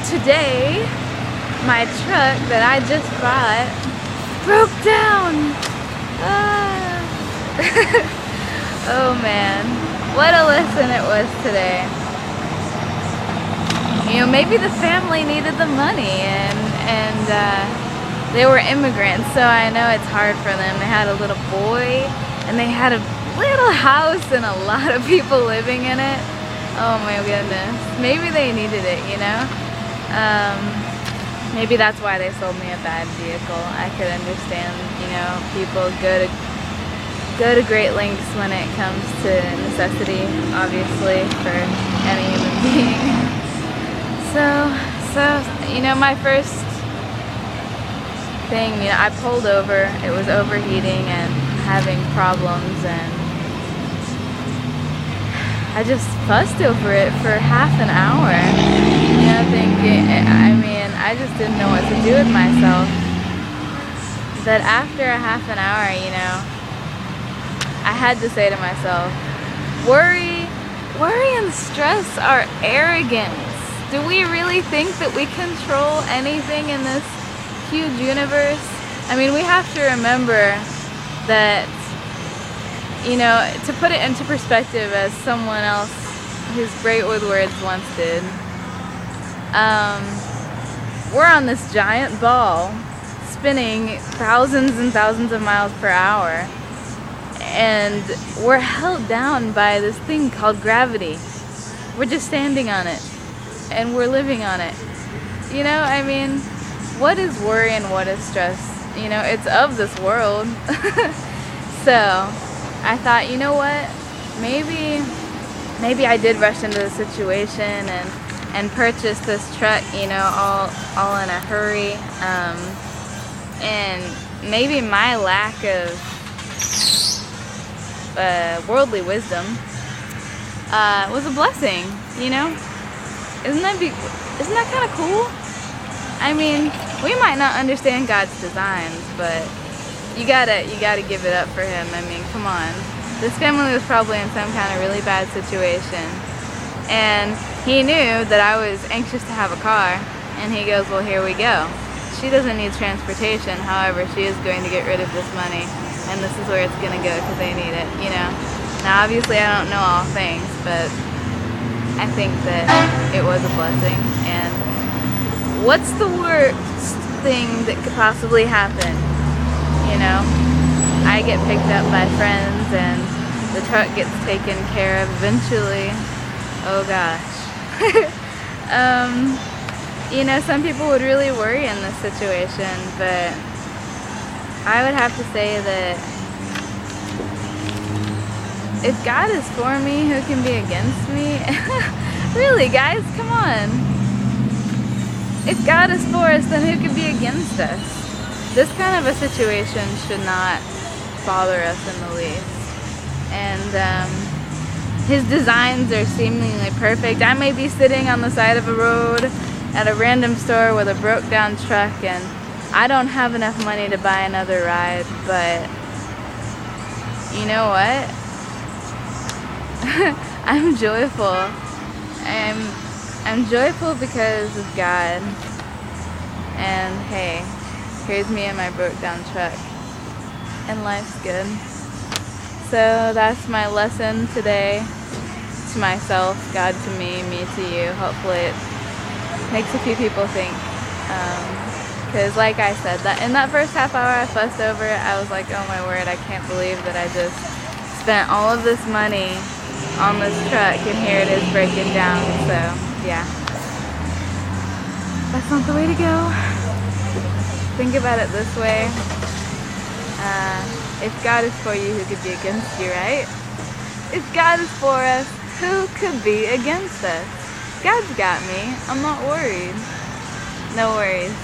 today, my truck that I just bought broke down. Oh man, what a lesson it was today. You know, maybe the family needed the money and they were immigrants, so I know it's hard for them. They had a little boy and they had a little house and a lot of people living in it. Oh my goodness. Maybe they needed it, you know? Maybe that's why they sold me a bad vehicle. I could understand, you know, people go to great lengths when it comes to necessity, obviously, for any human being. So, you know, my first thing, you know, I pulled over. It was overheating and having problems, and I just fussed over it for half an hour, you know, thinking, I mean, I just didn't know what to do with myself. But after a half an hour, you know, I had to say to myself, worry and stress are arrogance. Do we really think that we control anything in this huge universe? I mean, we have to remember that, you know, to put it into perspective, as someone else who's great with words once did, we're on this giant ball spinning thousands and thousands of miles per hour, and we're held down by this thing called gravity. We're just standing on it and we're living on it. You know, I mean, what is worry and what is stress? You know, it's of this world. So I thought, you know what, maybe I did rush into the situation and purchase this truck, you know, all in a hurry, and maybe my lack of worldly wisdom was a blessing, you know. Isn't that kind of cool? I mean, we might not understand God's designs, but you gotta give it up for Him. I mean, come on. This family was probably in some kind of really bad situation, and He knew that I was anxious to have a car, and He goes, well, here we go. She doesn't need transportation, however, she is going to get rid of this money, and this is where it's going to go because they need it, you know. Now, obviously, I don't know all things, but I think that it was a blessing. And what's the worst thing that could possibly happen? You know, I get picked up by friends and the truck gets taken care of eventually. Oh gosh. You know, some people would really worry in this situation, but I would have to say that if God is for me, who can be against me? Really, guys, come on. If God is for us, then who can be against us? This kind of a situation should not bother us in the least. And His designs are seemingly perfect. I may be sitting on the side of a road at a random store with a broke down truck, and I don't have enough money to buy another ride, but you know what? I'm joyful. I'm joyful because of God. And hey, here's me in my broke down truck, and life's good. So that's my lesson today, to myself, God to me, me to you. Hopefully it makes a few people think. Because like I said, that in that first half hour I fussed over it. I was like, oh my word, I can't believe that I just spent all of this money on this truck and here it is breaking down. So yeah, that's not the way to go. Think about it this way. If God is for you, who could be against you, right? If God is for us, who could be against us? God's got me. I'm not worried. No worries.